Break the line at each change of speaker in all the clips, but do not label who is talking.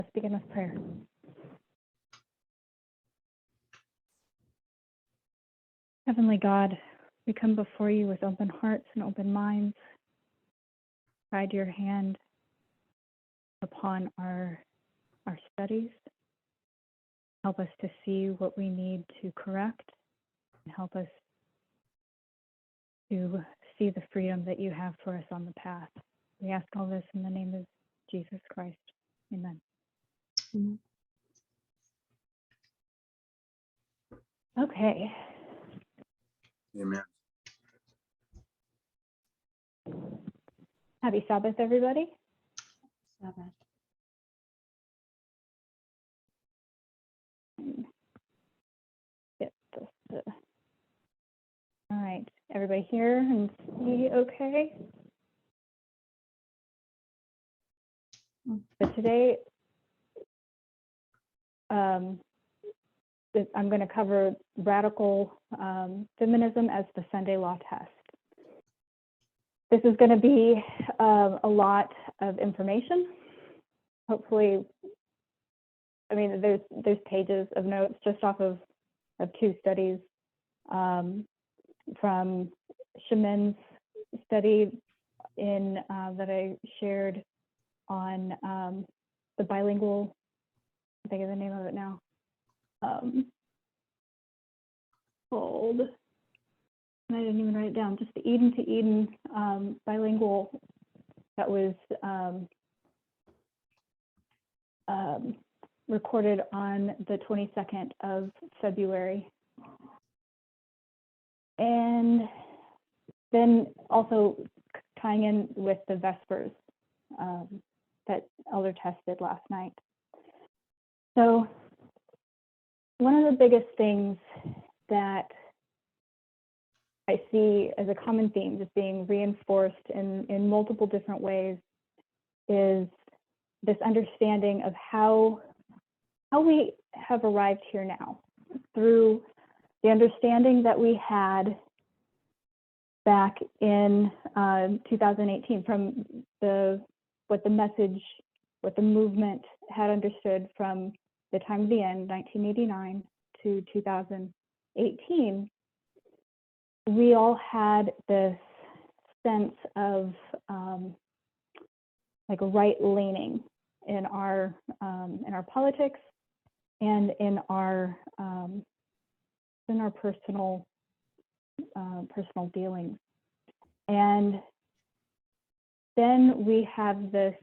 Let's begin with prayer. Heavenly God, we come before you with open hearts and open minds. Guide your hand upon our studies. Help us to see what we need to correct, and help us to see the freedom that you have for us on the path. We ask all this in the name of Jesus Christ. Amen.
Mm-hmm.
Okay.
Amen.
Happy Sabbath, everybody.
Sabbath.
Get this. All right, everybody hear and see okay? But today, I'm going to cover radical feminism as the Sunday law test. This is going to be a lot of information. Hopefully, I mean, there's pages of notes just off of two studies from Summey's study that I shared on the bilingual, I think of the name of it now, called, I didn't even write it down, just the Eden to Eden bilingual that was recorded on the 22nd of February. And then also tying in with the Vespers that Elder Tess did last night. So one of the biggest things that I see as a common theme just being reinforced in multiple different ways is this understanding of how we have arrived here now through the understanding that we had back in 2018 from what the movement had understood from the time of the end, 1989 to 2018. We all had this sense of like a right leaning in our politics and in our personal dealings. And then we have this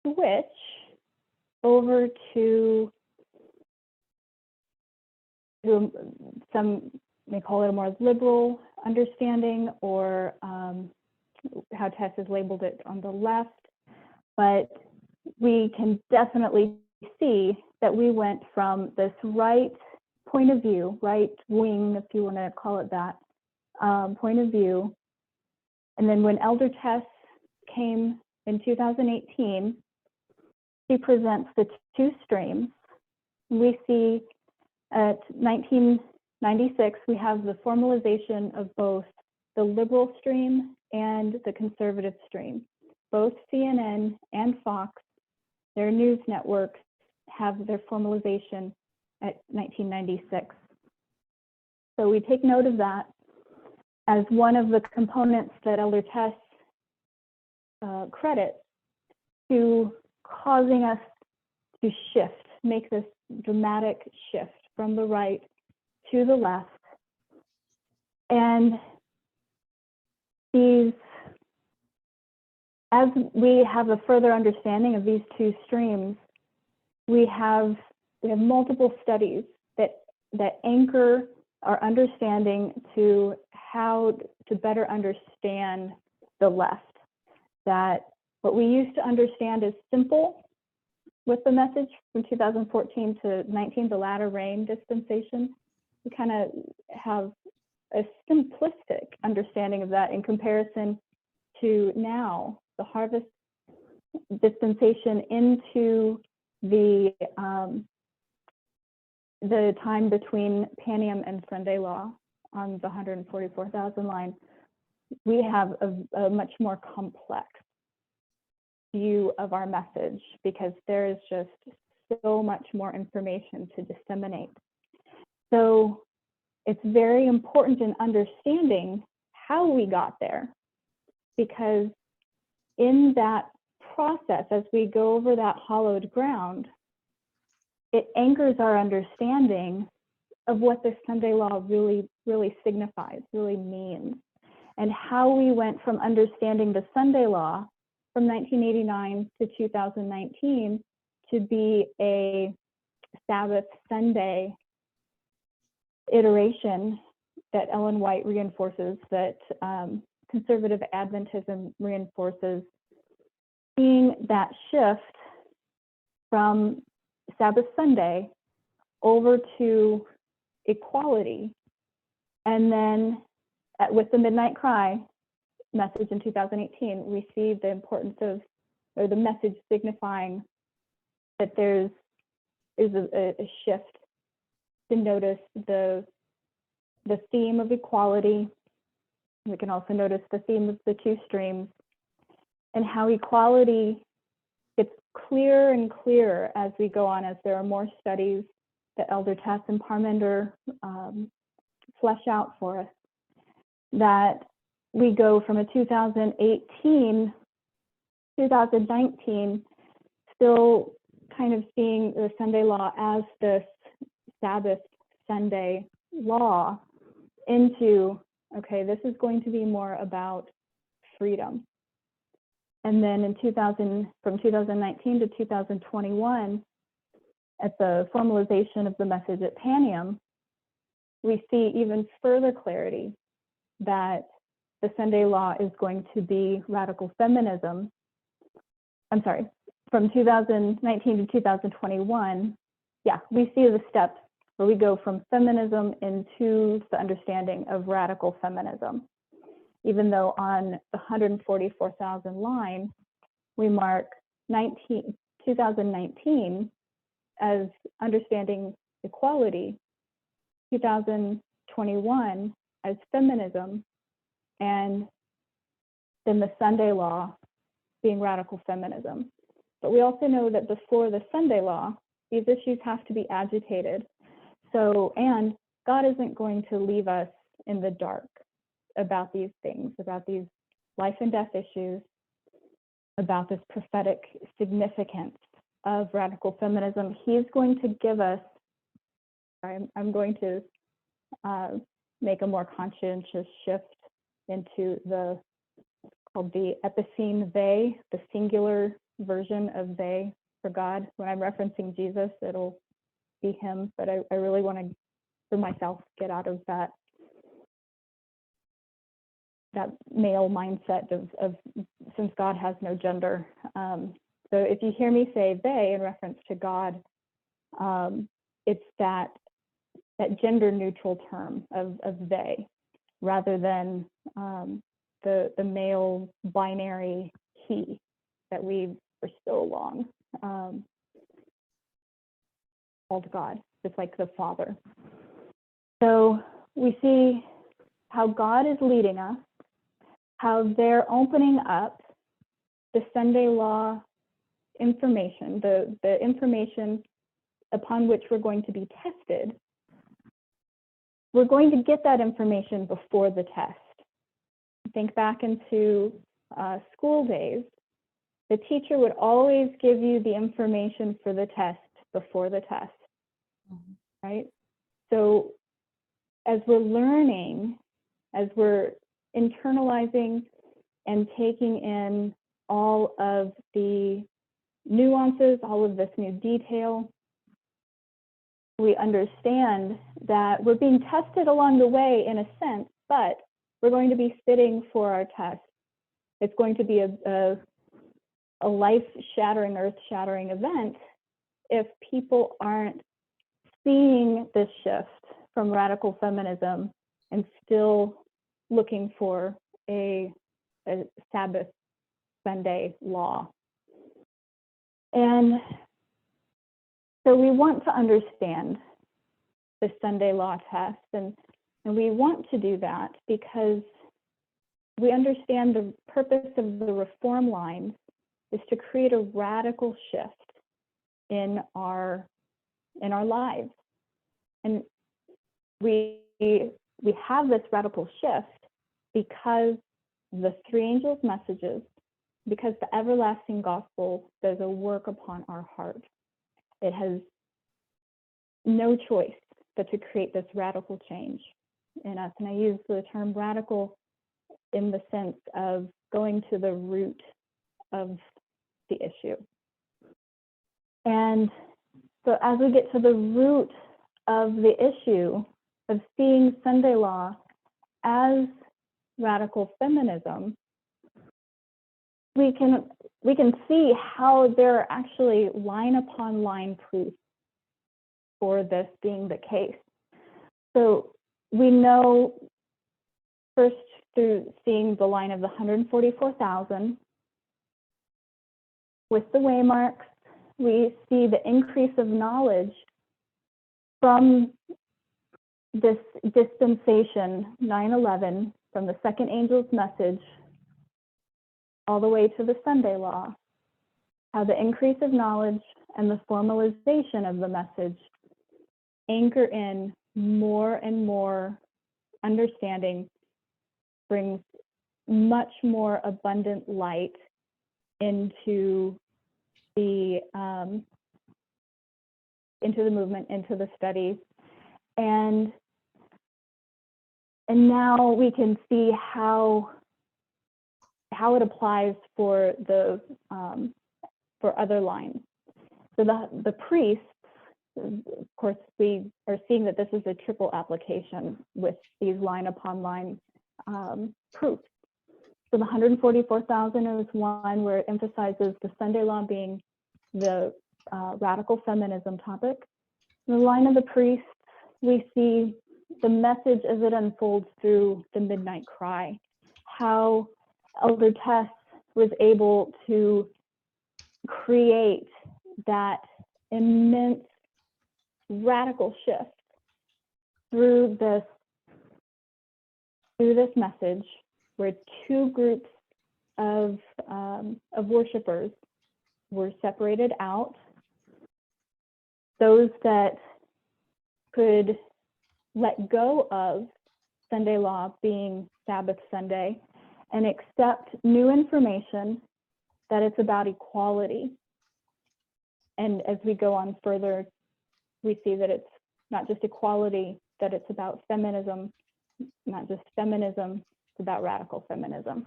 switch over to some may call it a more liberal understanding, or how Tess has labeled it on the left. But we can definitely see that we went from this right point of view, right wing, if you want to call it that, point of view. And then when Elder Tess came in 2018, she presents the two streams. We see at 1996, we have the formalization of both the liberal stream and the conservative stream. Both CNN and Fox, their news networks, have their formalization at 1996. So we take note of that as one of the components that Elder Tess credits to causing us to shift, make this dramatic shift from the right to the left. And as we have a further understanding of these two streams, we have multiple studies that anchor our understanding to how to better understand the left. That what we used to understand as simple with the message from 2014 to 19, the latter rain dispensation, we kind of have a simplistic understanding of that in comparison to now, the harvest dispensation into the time between Panium and Sunday law on the 144,000 line. We have a much more complex view of our message, because there is just so much more information to disseminate. So it's very important in understanding how we got there, because in that process, as we go over that hallowed ground, it anchors our understanding of what the Sunday law really signifies, really means, and how we went from understanding the Sunday law from 1989 to 2019 to be a Sabbath Sunday iteration that Ellen White reinforces, that conservative Adventism reinforces, seeing that shift from Sabbath Sunday over to equality. And then with the Midnight Cry message in 2018, we see the importance of, or the message signifying that there's a shift to notice the theme of equality. We can also notice the theme of the two streams, and how equality gets clearer and clearer as we go on, as there are more studies that Elder Tess and Parmender flesh out for us, that we go from a 2018, 2019, still kind of seeing the Sunday law as this Sabbath Sunday law, into, okay, this is going to be more about freedom. And then in from 2019 to 2021, at the formalization of the message at Panium, we see even further clarity that the Sunday law is going to be radical feminism. I'm sorry, from 2019 to 2021, we see the steps where we go from feminism into the understanding of radical feminism. Even though on the 144,000 line, we mark 2019 as understanding equality, 2021 as feminism, and then the Sunday law being radical feminism. But we also know that before the Sunday law, these issues have to be agitated. So, and God isn't going to leave us in the dark about these things, about these life and death issues, about this prophetic significance of radical feminism. He's going to give us, I'm going to make a more conscientious shift into called the epitheme they, the singular version of they for God. When I'm referencing Jesus, it'll be him, but I really want to, for myself, get out of that male mindset of since God has no gender. So if you hear me say they in reference to God, it's that gender neutral term of they, rather than the male binary he that we for so long called God, just like the Father. So we see how God is leading us, how they're opening up the Sunday law information, the information upon which we're going to be tested. We're going to get that information before the test. Think back into school days. The teacher would always give you the information for the test before the test, right? So as we're learning, as we're internalizing and taking in all of the nuances, all of this new detail, we understand that we're being tested along the way in a sense, but we're going to be sitting for our test. It's going to be a life-shattering, earth-shattering event if people aren't seeing this shift from radical feminism and still looking for a Sabbath Sunday law. And so we want to understand the Sunday law test, and we want to do that because we understand the purpose of the reform lines is to create a radical shift in our lives. And we have this radical shift because the three angels' messages, because the everlasting gospel does a work upon our heart. It has no choice but to create this radical change in us. And I use the term radical in the sense of going to the root of the issue. And so as we get to the root of the issue of seeing Sunday law as radical feminism, we can see how there are actually line upon line proof for this being the case. So we know first through seeing the line of the 144,000 with the waymarks, we see the increase of knowledge from this dispensation 9/11, from the second angel's message all the way to the Sunday law, how the increase of knowledge and the formalization of the message anchor in more and more understanding, brings much more abundant light into the movement, into the studies, and now we can see how it applies for the for other lines. So the priests, of course, we are seeing that this is a triple application with these line upon line proofs. So the 144,000 is one where it emphasizes the Sunday law being the radical feminism topic. In the line of the priests, we see the message as it unfolds through the midnight cry, how Elder Tess was able to create that immense radical shift through this message, where two groups of worshipers were separated out. Those that could let go of Sunday law being Sabbath Sunday and accept new information that it's about equality. And as we go on further, we see that it's not just equality, that it's about feminism, not just feminism, it's about radical feminism.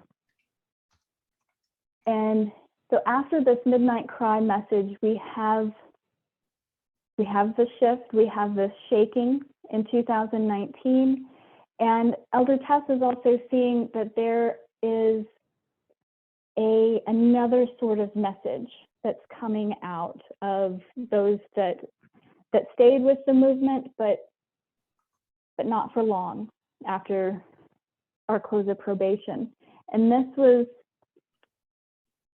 And so after this midnight cry message, we have the shift, we have this shaking in 2019, and Elder Tess is also seeing that there is another sort of message that's coming out of those that stayed with the movement, but not for long after our close of probation. And this was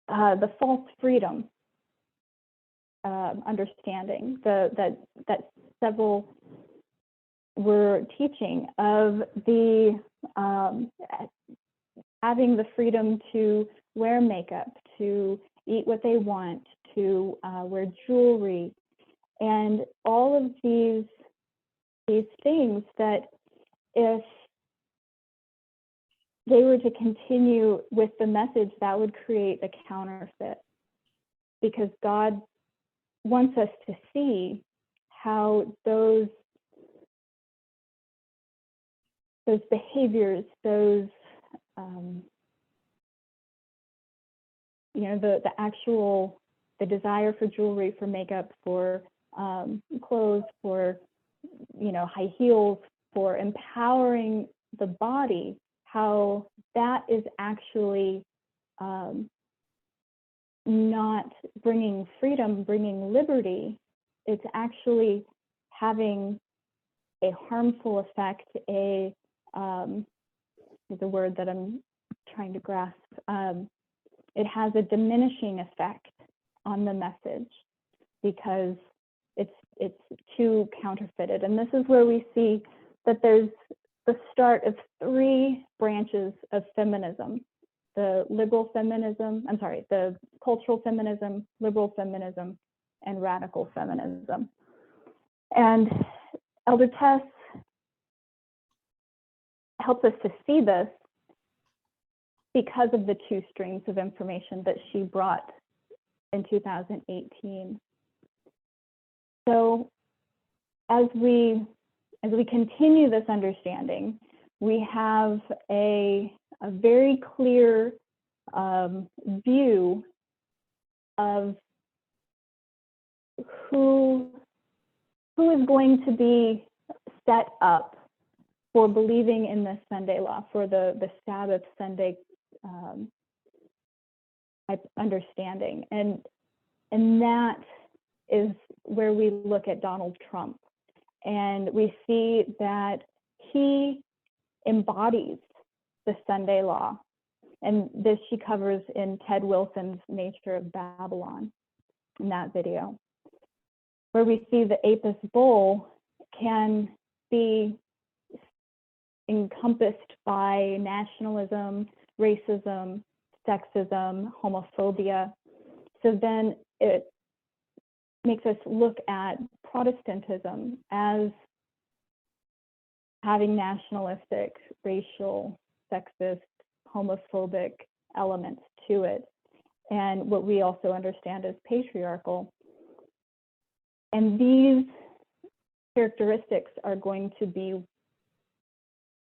the false freedom understanding that several were teaching of the having the freedom to wear makeup, to eat what they want, to wear jewelry, and all of these things that if they were to continue with the message, that would create a counterfeit, because God wants us to see how those behaviors, those the desire for jewelry, for makeup, for clothes, for high heels, for empowering the body, how that is actually not bringing freedom, bringing liberty. It's actually having a harmful effect, is a word that I'm trying to grasp. It has a diminishing effect on the message because it's too counterfeited. And this is where we see that there's the start of three branches of feminism. the liberal feminism, I'm sorry, the cultural feminism, liberal feminism, and radical feminism. And Elder Tess helps us to see this because of the two streams of information that she brought in 2018. So as we continue this understanding, we have a very clear view of who is going to be set up for believing in the Sunday law, for the Sabbath Sunday understanding. And that is where we look at Donald Trump. And we see that he embodies the Sunday law. And this she covers in Ted Wilson's Nature of Babylon in that video, where we see the Apis bull can be encompassed by nationalism, racism, sexism, homophobia. So then it makes us look at Protestantism as having nationalistic, racial, sexist, homophobic elements to it, and what we also understand as patriarchal. And these characteristics are going to be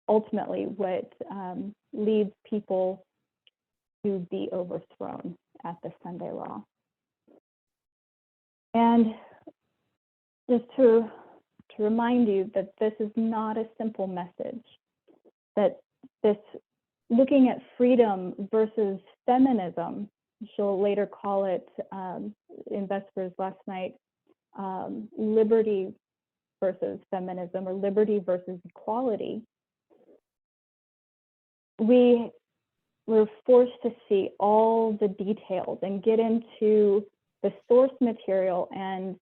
ultimately what leads people to be overthrown at the Sunday law. And just to remind you that this is not a simple message, that this looking at freedom versus feminism, she'll later call it in Vespers last night, liberty versus feminism, or liberty versus equality. We're forced to see all the details and get into the source material and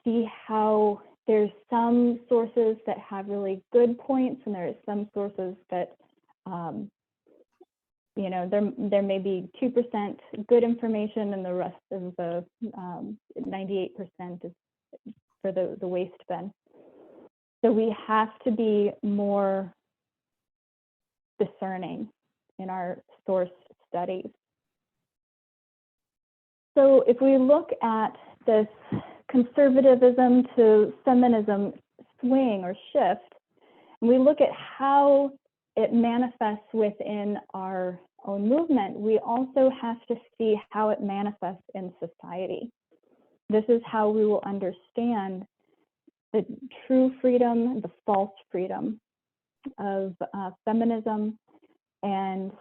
see how there's some sources that have really good points, and there are some sources that, you know, there may be 2% good information, and the rest of the 98% is for the waste bin. So we have to be more discerning in our source studies. So if we look at this conservatism to feminism swing or shift, and we look at how it manifests within our own movement, we also have to see how it manifests in society. This is how we will understand the true freedom, the false freedom of feminism, and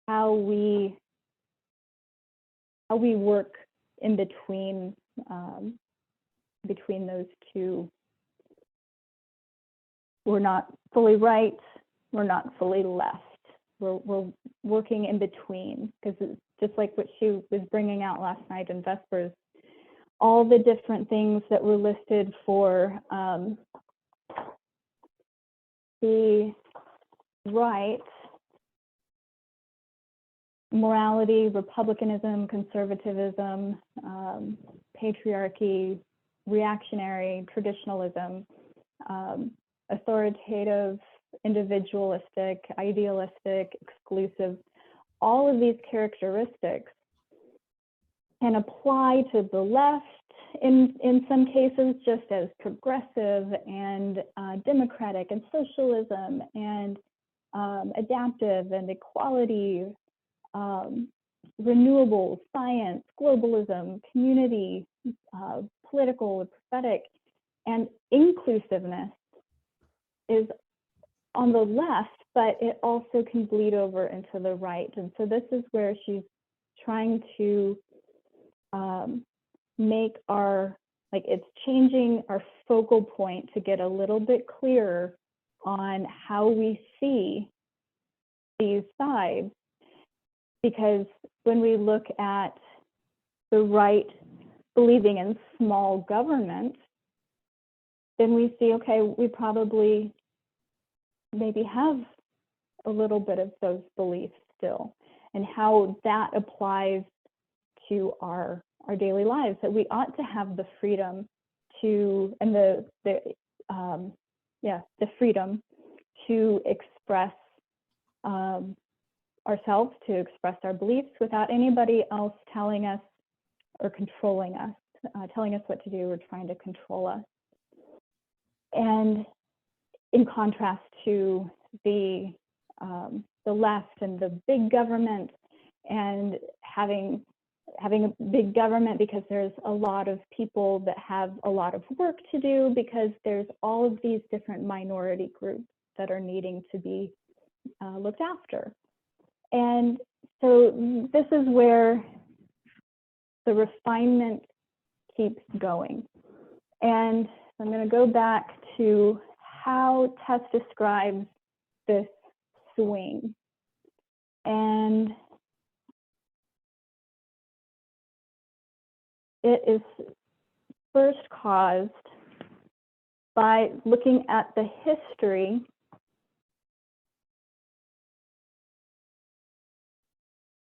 how we work in between those two. We're not fully right, we're not fully left. We're working in between, because it's just like what she was bringing out last night in Vespers, all the different things that were listed for the right: morality, republicanism, conservatism, patriarchy, reactionary, traditionalism, authoritative, individualistic, idealistic, exclusive. All of these characteristics can apply to the left in some cases, just as progressive and democratic and socialism and adaptive and equality, renewable, science, globalism, community, political, prophetic, and inclusiveness is on the left, but it also can bleed over into the right. And so this is where she's trying to make it's changing our focal point to get a little bit clearer on how we see these sides. Because when we look at the right believing in small government, then we see, okay, we probably maybe have a little bit of those beliefs still, and how that applies to our daily lives, that we ought to have the freedom to, and the freedom to express ourselves, to express our beliefs without anybody else telling us or controlling us, telling us what to do or trying to control us. And in contrast to the left and the big government, and having a big government because there's a lot of people that have a lot of work to do, because there's all of these different minority groups that are needing to be looked after. And so this is where the refinement keeps going. And I'm going to go back to how Tess describes this swing. And it is first caused by looking at the history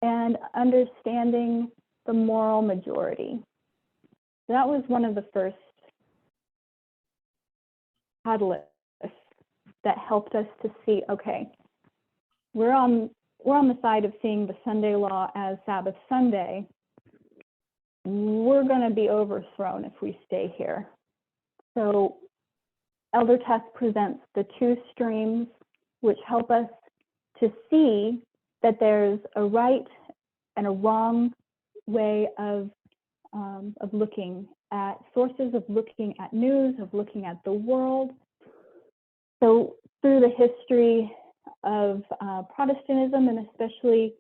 and understanding the moral majority. That was one of the first catalysts that helped us to see, okay, we're on the side of seeing the Sunday law as Sabbath Sunday. We're going to be overthrown if we stay here. So Elder Tess presents the two streams, which help us to see that there's a right and a wrong way of looking at sources, of looking at news, of looking at the world. So through the history of Protestantism, and especially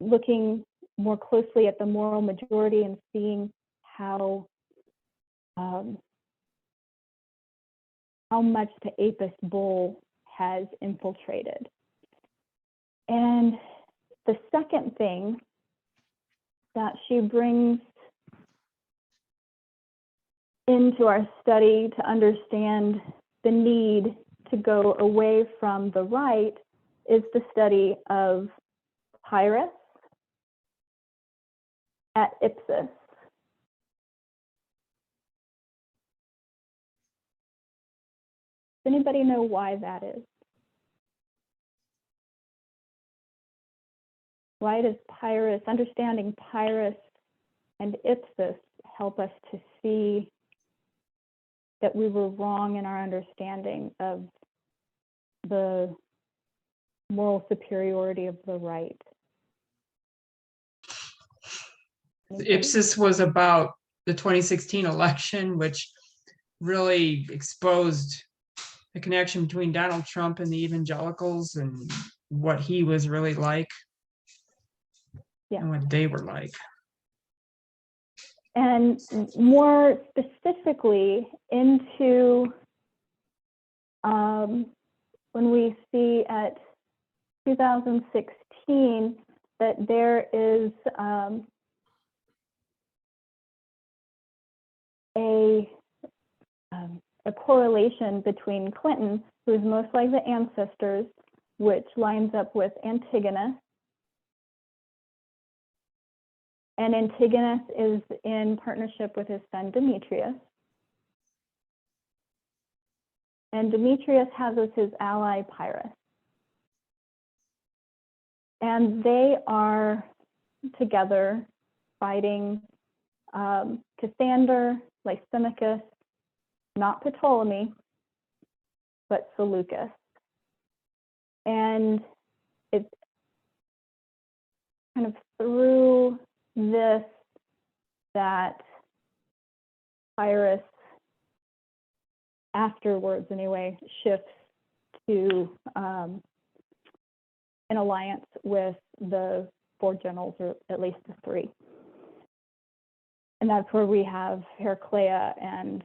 looking more closely at the moral majority and seeing how much the Apis bull has infiltrated. And the second thing that she brings into our study to understand the need to go away from the right is the study of Pyrrhus at Ipsus. Does anybody know why that is? Why does Pyrrhus, understanding Pyrrhus and Ipsus, help us to see that we were wrong in our understanding of the moral superiority of the right?
The Ipsus was about the 2016 election, which really exposed the connection between Donald Trump and the evangelicals and what he was really like, and what they were like.
And more specifically into when we see at 2016 that there is a correlation between Clinton, who is most like the ancestors, which lines up with Antigonus. And Antigonus is in partnership with his son Demetrius. And Demetrius has as his ally Pyrrhus. And they are together fighting Cassander, Lysimachus, not Ptolemy, but Seleucus. And it's kind of through this that Pyrrhus, afterwards anyway, shifts to an alliance with the four generals, or at least the three. And that's where we have Heraclea and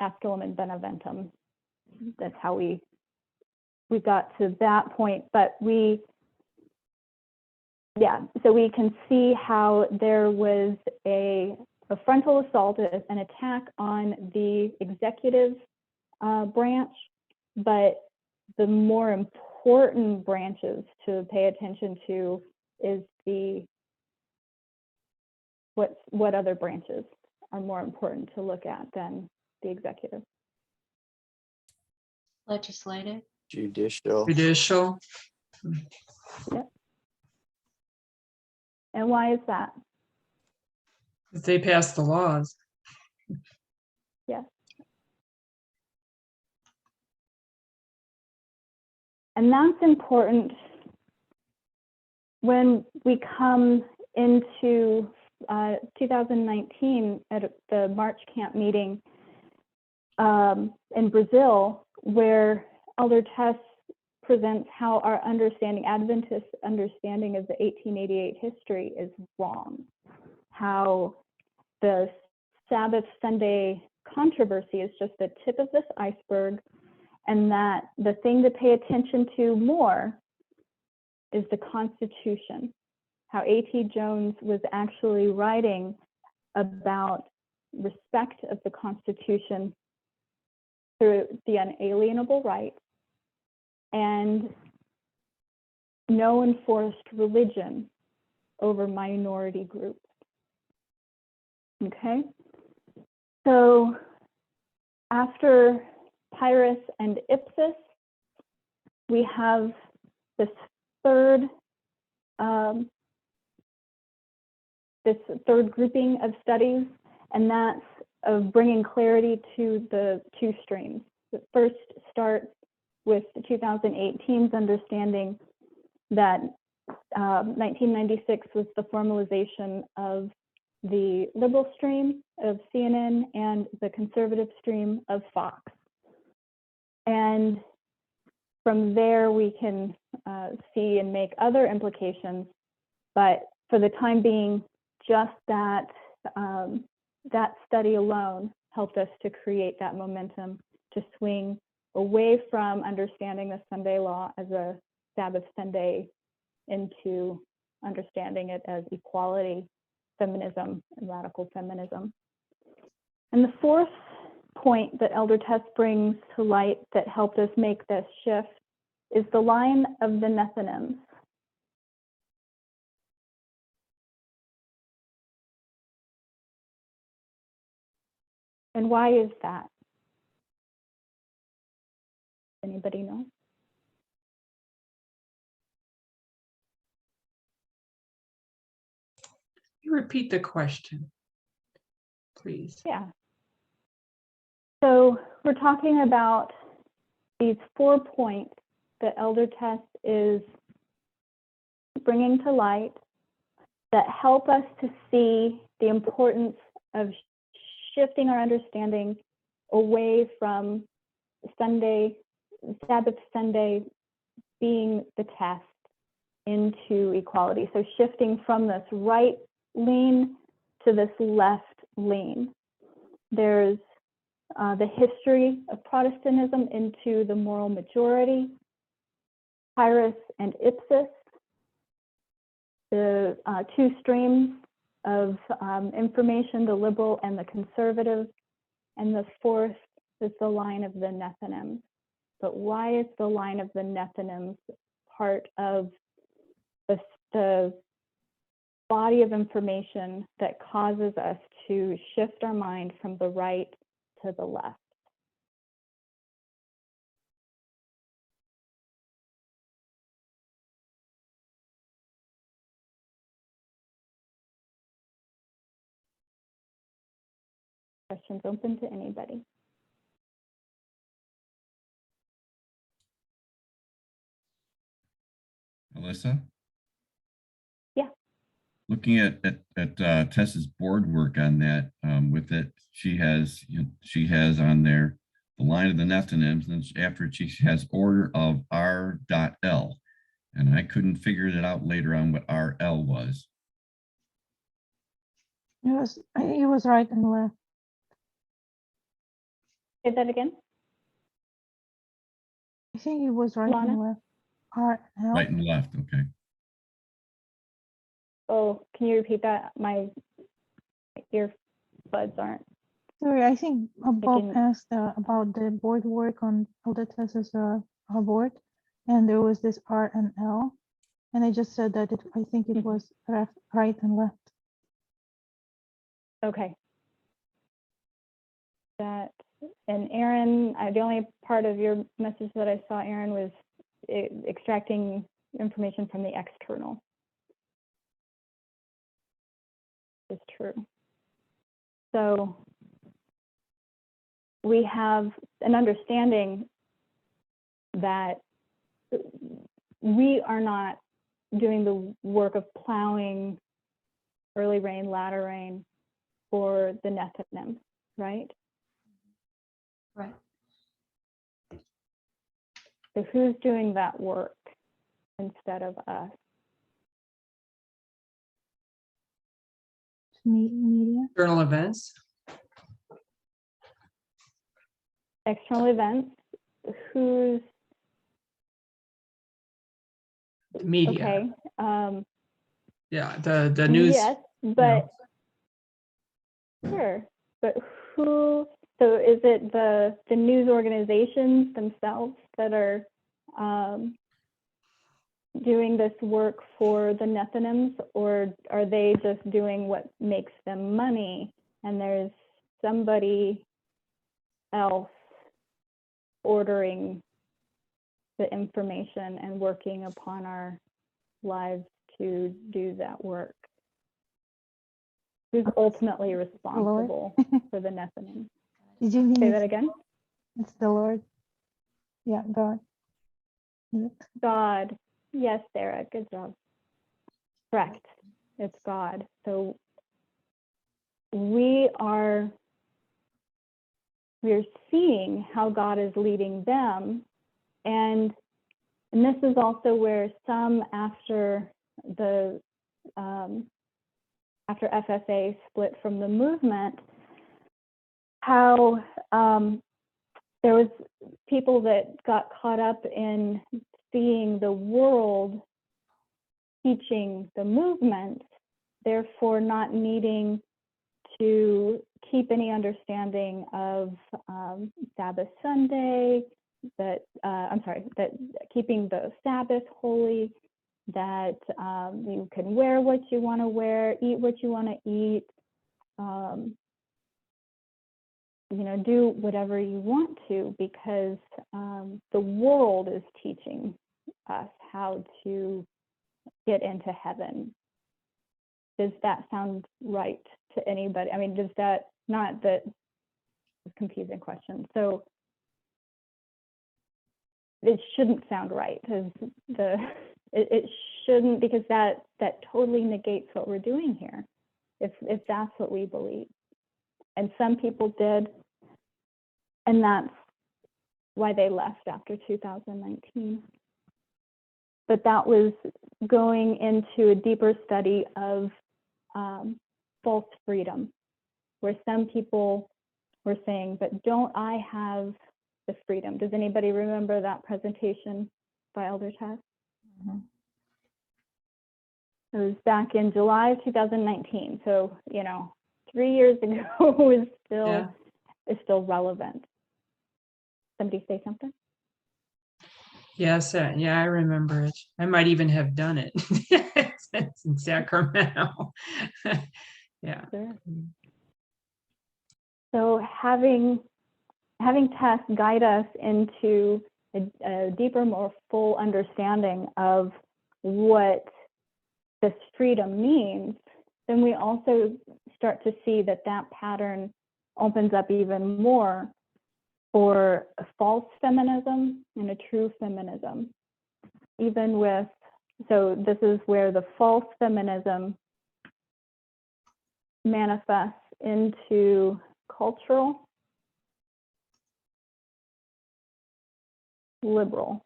Asculum and Beneventum. That's how we got to that point. But so we can see how there was a frontal assault, an attack on the executive branch, but the more important branches to pay attention to is what other branches are more important to look at than the executive.
Legislative.
Judicial.
Judicial.
And why is that?
They pass the laws.
Yes. And that's important when we come into 2019 at the March Camp meeting in Brazil, where Elder Tess presents how our Adventist understanding of the 1888 history is wrong. How the Sabbath Sunday controversy is just the tip of this iceberg, and that the thing to pay attention to more is the Constitution. How A.T. Jones was actually writing about respect of the Constitution through the unalienable rights and no enforced religion over minority groups. Okay, so after Pyrrhus and Ipsis, we have this third grouping of studies, and that's of bringing clarity to the two streams. The first starts with the 2018's understanding that 1996 was the formalization of the liberal stream of CNN and the conservative stream of Fox. And from there, we can see and make other implications, but for the time being, just that that study alone helped us to create that momentum to swing away from understanding the Sunday law as a Sabbath Sunday into understanding it as equality, feminism, and radical feminism. And the fourth point that Elder Tess brings to light that helped us make this shift is the line of the Nethinims. And why is that? Anybody know?
You repeat the question, please.
Yeah. So we're talking about these 4 points that Elder Tess is bringing to light that help us to see the importance of shifting our understanding away from Sabbath Sunday being the test into equality. So shifting from this right lean to this left lean. There's the history of Protestantism into the moral majority, Pyrrhus and Ipsis, the two streams of information, the liberal and the conservative, and the fourth is the line of the Nethinims. But why is the line of the Nethinims part of the body of information that causes us to shift our mind from the right to the left? Questions open to anybody.
Alyssa?
Yeah.
Looking at Tessa's board work on that, with it, she has on there the line of the Nethinims, and after it, she has order of R.L. And I couldn't figure it out later on what R.L. was.
It was right and left.
Say that again.
I think it was right
Lana?
and left. R L.
Right and left, okay.
Oh, can you repeat that? My earbuds aren't.
Sorry, I think Bob
can-
asked about the board work on Elder Tess's board. and there was this R and L, and I just said that I think it
Mhm.
was right and left.
Okay. That, and Aaron, the only part of your message that I saw, Aaron, was extracting information from the external. Is true. So we have an understanding that we are not doing the work of plowing early rain, latter rain for the Nethinim, right?
Right.
So who's doing that work instead of us?
Media.
External events.
External events, who's,
Media.
okay.
Yeah, the news.
Yes, but sure. But who? So is it the news organizations themselves that are doing this work for the Nethinims, or are they just doing what makes them money? And there's somebody else ordering the information and working upon our lives to do that work. Who's ultimately responsible for the Nephilim?
Did you mean
Say that again?
it's the Lord? Yeah, God. Is it?
God. Yes, Sarah, good job. Correct. It's God. So we're seeing how God is leading them. And this is also where some after the after FFA split from the movement, how there was people that got caught up in seeing the world teaching the movement, therefore not needing to keep any understanding of Sabbath Sunday, that that keeping the Sabbath holy, that you can wear what you want to wear, eat what you want to eat, do whatever you want to, because the world is teaching us how to get into heaven. Does that sound right to anybody? I mean, does that, not that, it's a confusing question. So it shouldn't sound right, because it shouldn't, because that totally negates what we're doing here, if that's what we believe. And some people did, and that's why they left after 2019. But that was going into a deeper study of false freedom, where some people were saying, but don't I have the freedom? Does anybody remember that presentation by Elder Tess?
Mhm.
It was back in July of 2019. So, 3 years ago is still relevant. Somebody say something?
Yes, yeah, I remember it. I might even have done it. It's in Sacramento. Yeah.
Sure. So having Tess guide us into a deeper, more full understanding of what this freedom means, then we also start to see that pattern opens up even more for a false feminism and a true feminism. Even with, so this is where the false feminism manifests into cultural, liberal.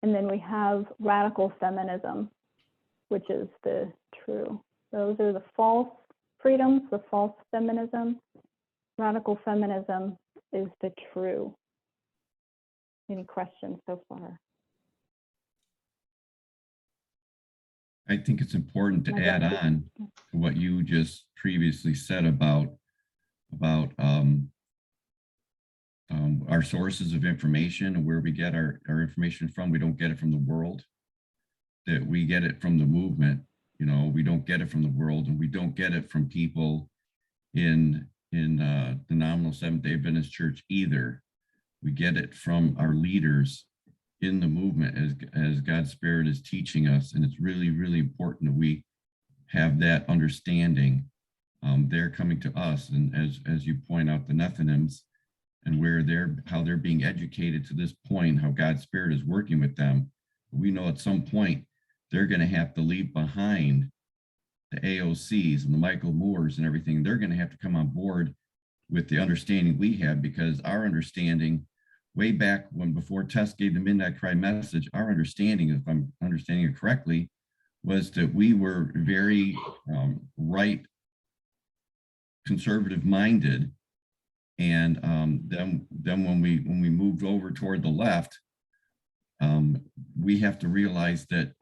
And then we have radical feminism, which is the true. Those are the false freedoms, the false feminism. Radical feminism is the true. Any questions so far?
I think it's important to
My
add
bad.
on to what you just previously said about our sources of information and where we get our information from. We don't get it from the world, that we get it from the movement. You know, we don't get it from the world, and we don't get it from people in the nominal Seventh-day Adventist Church either. We get it from our leaders in the movement as God's Spirit is teaching us. And it's really, really important that we have that understanding. They're coming to us, and as you point out, the Nethinims, and how they're being educated to this point, how God's Spirit is working with them. We know at some point they're going to have to leave behind the AOCs and the Michael Moores and everything. They're going to have to come on board with the understanding we have, because our understanding way back when, before Tess gave the Midnight Cry message, our understanding, if I'm understanding it correctly, was that we were very right, conservative minded. And then when we moved over toward the left, we have to realize that,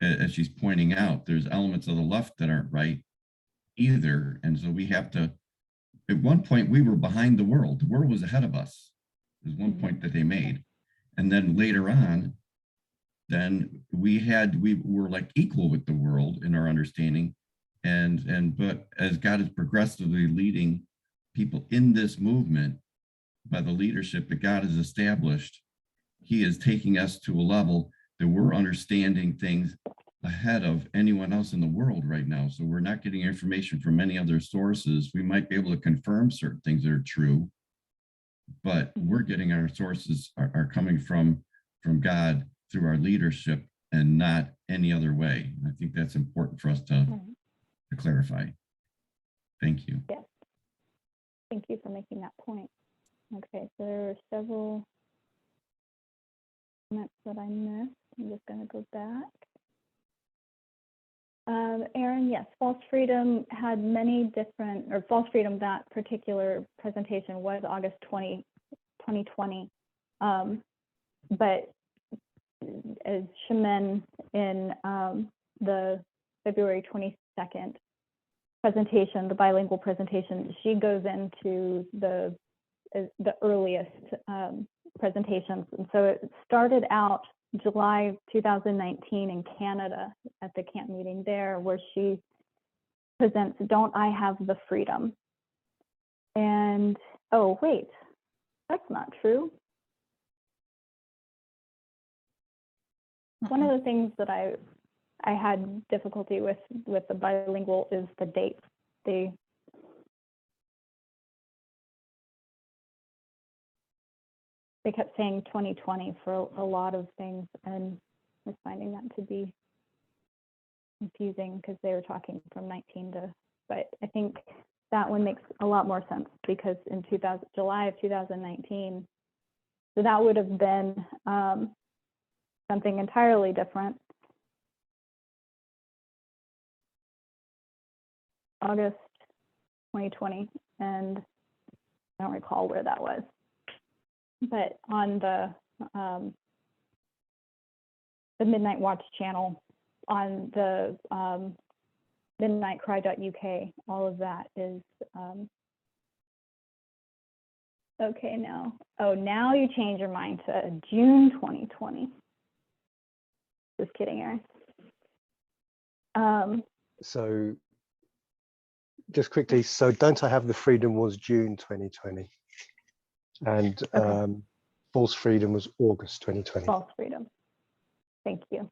as she's pointing out, there's elements of the left that aren't right either. And so we have to, at one point we were behind the world. The world was ahead of us. There's one point that they made. And then later on, then we were like equal with the world in our understanding. But as God is progressively leading people in this movement by the leadership that God has established, he is taking us to a level that we're understanding things ahead of anyone else in the world right now. So we're not getting information from many other sources. We might be able to confirm certain things that are true, but we're getting our sources are coming from God through our leadership and not any other way. And I think that's important for us to clarify. Thank you.
Yes. Thank you for making that point. Okay, so there are several comments that I missed. I'm just going to go back. Aaron, yes, False Freedom had many different, or False Freedom, that particular presentation was August 2020. But as Shemin in the February 22nd presentation, the bilingual presentation, she goes into the earliest presentations. And so it started out July 2019 in Canada at the camp meeting there, where she presents Don't I Have the Freedom? And, oh, wait, that's not true. One of the things that I had difficulty with the bilingual is the dates. They kept saying 2020 for a lot of things, and I was finding that to be confusing because they were talking from 19 to, but I think that one makes a lot more sense, because in July of 2019, so that would have been something entirely different. August 2020, and I don't recall where that was. But on the Midnight Watch channel, on the midnightcry.uk, all of that is okay now. Oh, now you change your mind to June 2020. Just kidding, Aaron.
So just quickly, so Don't I Have the Freedom was June 2020. And
Okay.
False Freedom was August 2020.
False Freedom. Thank you.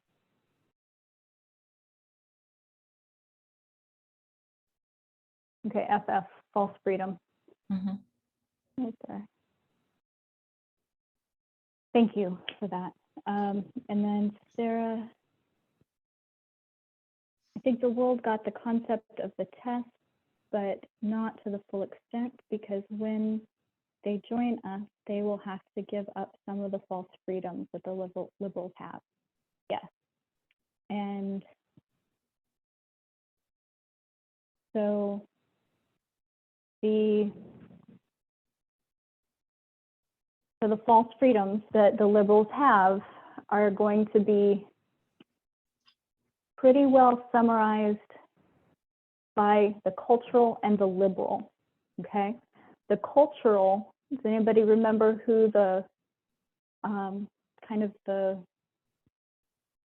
Okay, FF, False Freedom. Right there. Thank you for that. And then Sarah, I think the world got the concept of the test, but not to the full extent, because when they join us, they will have to give up some of the false freedoms that the liberals have. Yes. And so the false freedoms that the liberals have are going to be pretty well summarized by the cultural and the liberal, okay? The cultural Does anybody remember who the kind of the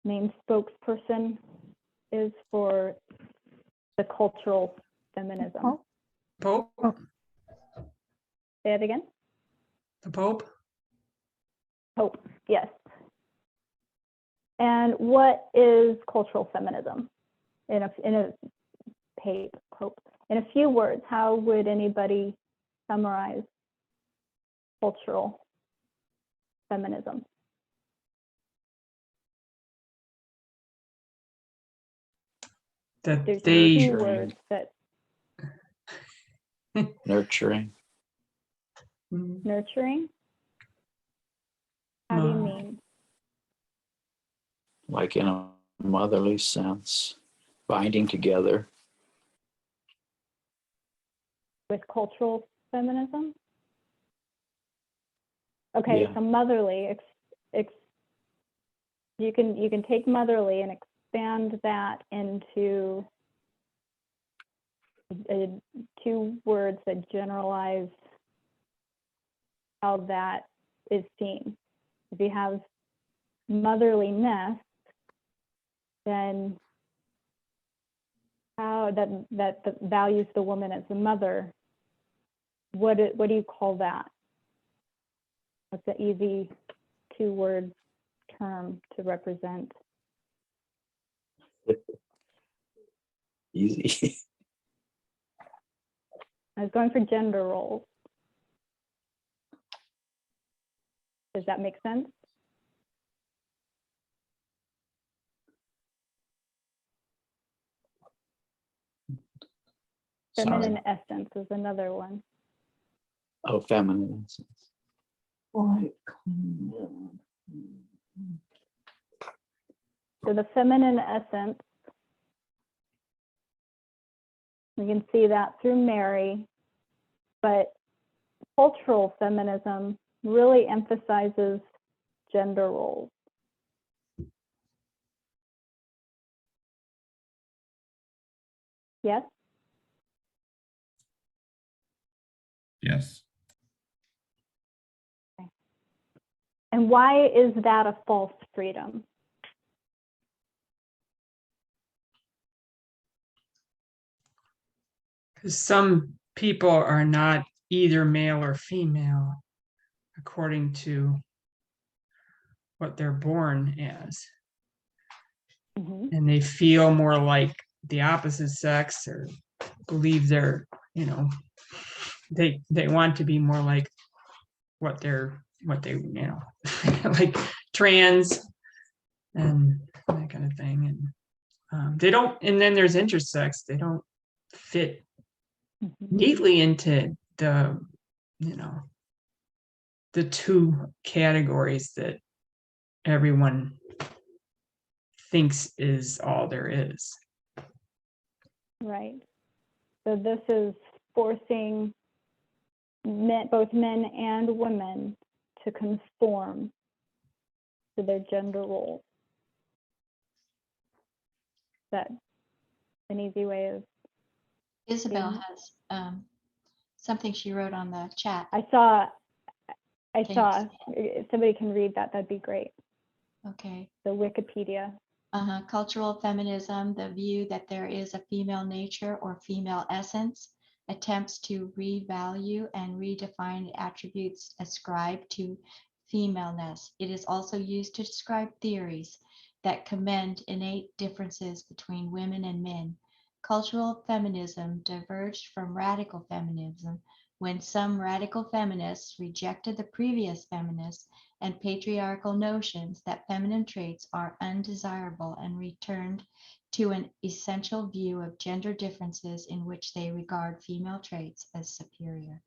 main spokesperson is for the cultural feminism?
Oh.
Pope,
Say it again.
the Pope.
Pope, yes. And what is cultural feminism? In a Pope. In a few words, how would anybody summarize cultural feminism?
That
There's
they,
two words that
Nurturing.
nurturing. How do you
No.
mean?
Like in a motherly sense, binding together.
With cultural feminism? Okay,
Yeah.
so motherly, you can take motherly and expand that into two words that generalize how that is seen. If you have motherliness, then how that values the woman as a mother, what do you call that? What's an easy two-word term to represent?
Easy.
I was going for gender roles. Does that make sense? Feminine
Sorry.
essence is another one.
Oh, feminine.
So the feminine essence, we can see that through Mary, but cultural feminism really emphasizes gender roles. Yes?
Yes.
And why is that a false freedom?
because some people are not either male or female according to what they're born as.
Mhm.
And they feel more like the opposite sex or believe they're, they want to be more like what they, like trans and that kind of thing. And they don't, and then there's intersex, they don't fit
Mhm.
neatly into the, the two categories that everyone thinks is all there is.
Right. So this is forcing both men and women to conform to their gender roles. That's an easy way of.
Isabel
Mhm.
has something she wrote on the chat.
I saw.
Can you
If somebody can read that, that'd be great.
Okay.
The Wikipedia.
Cultural feminism, the view that there is a female nature or female essence, attempts to revalue and redefine attributes ascribed to femaleness. It is also used to describe theories that commend innate differences between women and men. Cultural feminism diverged from radical feminism when some radical feminists rejected the previous feminists and patriarchal notions that feminine traits are undesirable and returned to an essential view of gender differences in which they regard female traits as superior.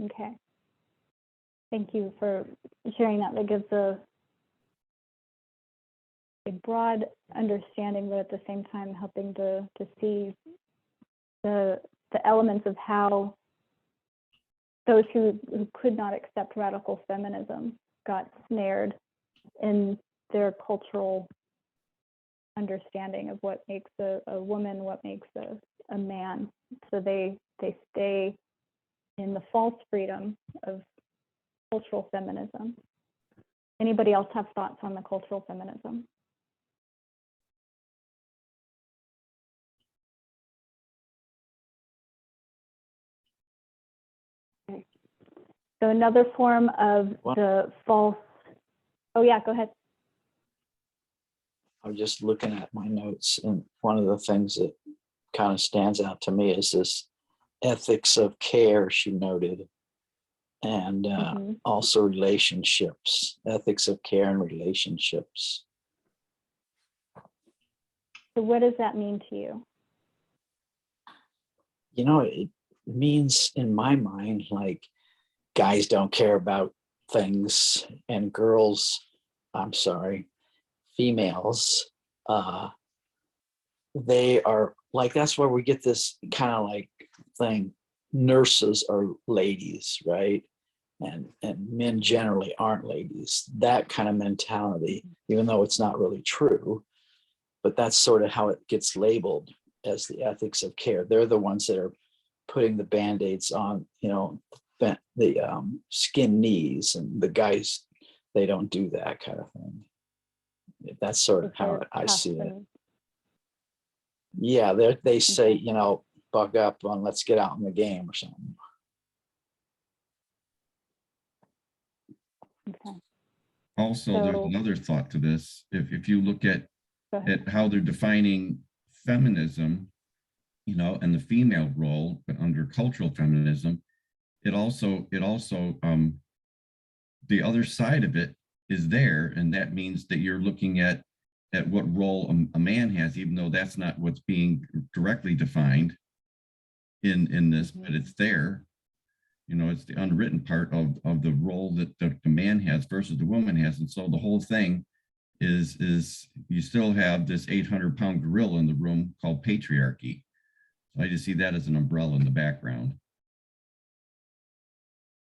Okay. Thank you for sharing that. That gives a broad understanding, but at the same time helping to see the elements of how those who could not accept radical feminism got snared in their cultural understanding of what makes a woman, what makes a man. So they stay in the false freedom of cultural feminism. Anybody else have thoughts on the cultural feminism? Okay. So another form of the false, oh yeah, go ahead.
I'm just looking at my notes, and one of the things that kind of stands out to me is this ethics of care, she noted, and also relationships, ethics of care and relationships.
So what does that mean to you?
You know, it means in my mind, like, guys don't care about things, and girls, I'm sorry, females, they are like, that's where we get this kind of like thing. Nurses are ladies, right? And men generally aren't ladies. That kind of mentality, even though it's not really true, but that's sort of how it gets labeled as the ethics of care. They're the ones that are putting the band-aids on, you know, the skin knees, and the guys, they don't do that kind of thing. That's sort of how I see it. Yeah, they say, you know, buck up and let's get out in the game or something.
Okay.
Also, there's another thought to this. If you look at how they're defining feminism, you know, and the female role, but under cultural feminism, it also the other side of it is there, and that means that you're looking at what role a man has, even though that's not what's being directly defined in this, but it's there. You know, it's the unwritten part of the role that the man has versus the woman has. And so the whole thing is you still have this 800-pound gorilla in the room called patriarchy. So I just see that as an umbrella in the background.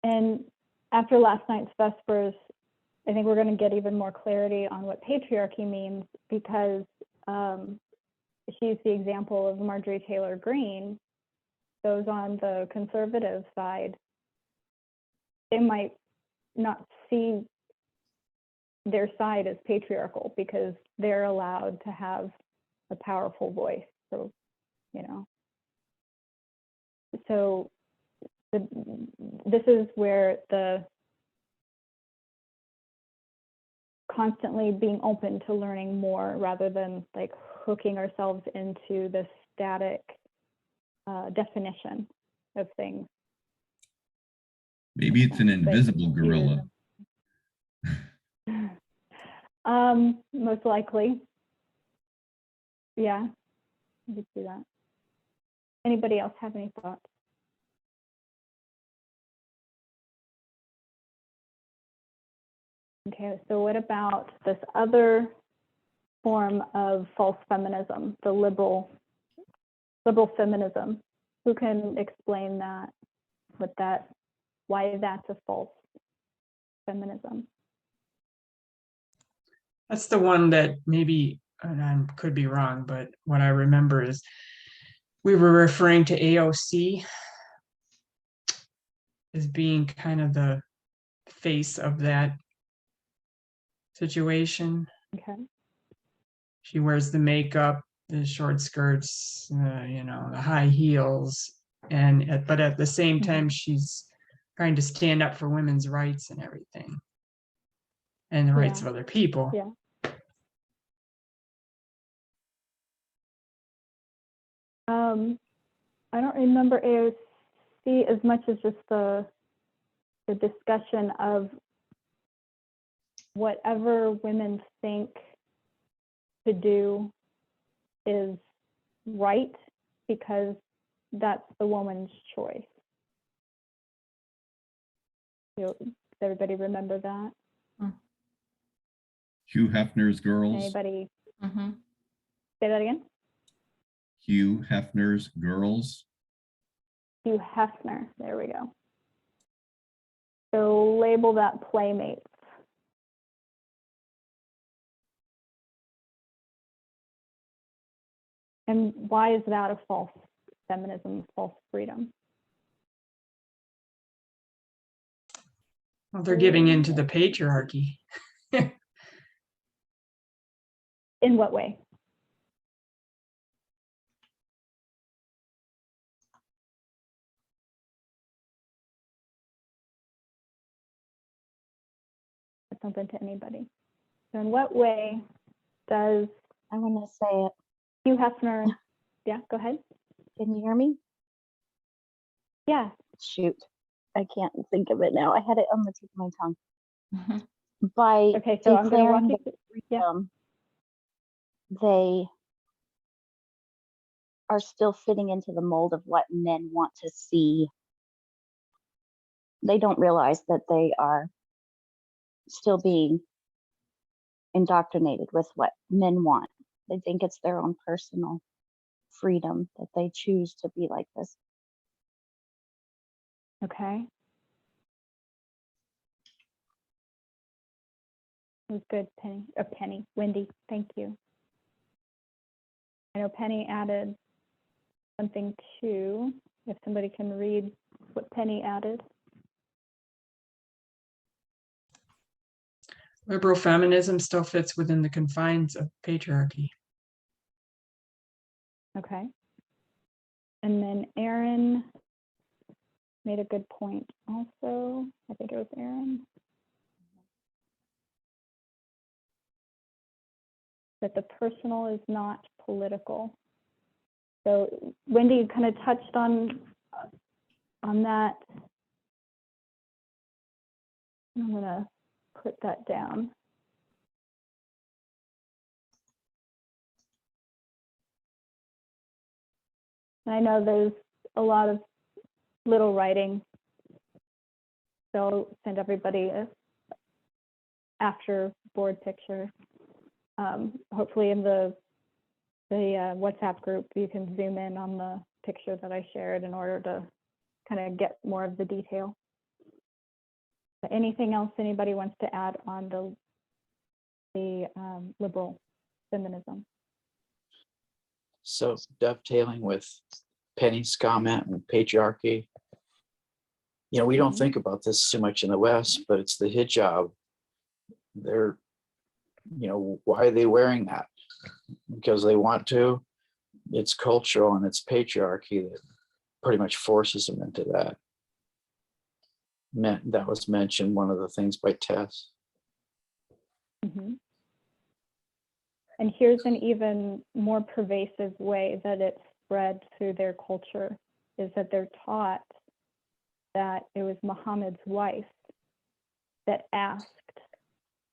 And
after last night's Vespers, I think we're going to get even more clarity on what patriarchy means, because she used the example of Marjorie Taylor Greene. Those on the conservative side, they might not see their side as patriarchal because they're allowed to have a powerful voice. So, you know, so this is where the constantly being open to learning more rather than like hooking ourselves into the static definition of things.
Maybe it's an invisible gorilla.
Most likely. Yeah, you could see that. Anybody else have any thoughts? Okay, so what about this other form of false feminism, the liberal feminism? Who can explain that, why that's a false feminism?
That's the one that maybe, and I could be wrong, but what I remember is we were referring to AOC as being kind of the face of that situation.
Okay.
She wears the makeup, the short skirts, you know, the high heels, but at the same time, she's trying to stand up for women's rights and everything, and the rights of other people.
Yeah. I don't remember AOC as much as just the discussion of whatever women think to do is right because that's the woman's choice. Does everybody remember that?
Hugh Hefner's Girls.
Anybody? Say that again?
Hugh Hefner's Girls.
Hugh Hefner, there we go. So label that Playmates. And why is that a false feminism, false freedom?
Well, they're giving into the patriarchy.
In what way? It's open to anybody. So in what way does
I want to say it.
Hugh Hefner, yeah, go ahead.
Can you hear me?
Yeah,
Shoot, I can't think of it now. I had it on the tip of my tongue.
Mhm.
By
okay, so I'm going to walk
declaring
you
the
through, yeah.
freedom, they are still fitting into the mold of what men want to see. They don't realize that they are still being indoctrinated with what men want. They think it's their own personal freedom that they choose to be like this.
Okay. It was good, Penny. Wendy, thank you. I know Penny added something too. If somebody can read what Penny added.
Liberal feminism still fits within the confines of patriarchy.
Okay. And then Aaron made a good point also. I think it was Aaron. That the personal is not political. So Wendy, you kind of touched on that. I'm gonna put that down. And I know there's a lot of little writing, so I'll send everybody a after board picture. Hopefully in the WhatsApp group, you can zoom in on the picture that I shared in order to kind of get more of the detail. But anything else anybody wants to add on the liberal feminism?
So dovetailing with Penny's comment and patriarchy, you know, we don't
Mhm.
think about this too much in the West, but it's the hijab. They're, you know, why are they wearing that? Because they want to. It's cultural and it's patriarchy that pretty much forces them into that. That was mentioned, one of the things by Tess.
Mm-hmm. And here's an even more pervasive way that it's spread through their culture, is that they're taught that it was Muhammad's wife that asked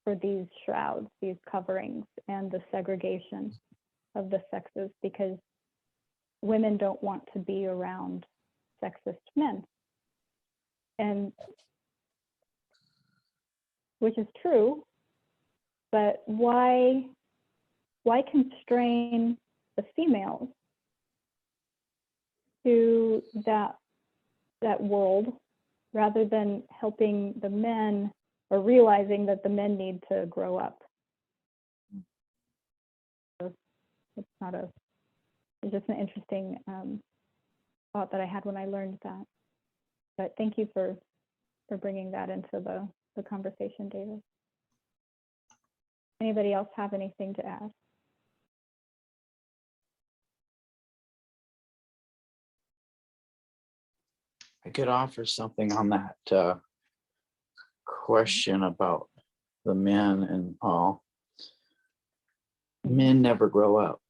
for these shrouds, these coverings, and the segregation of the sexes, because women don't want to be around sexist men. And which is true, but why constrain the females to that world rather than helping the men, or realizing that the men need to grow up? It's not a, it's just an interesting thought that I had when I learned that. But thank you for bringing that into the conversation, David. Anybody else have anything to add?
I could offer something on that question about the men and all. Men never grow up.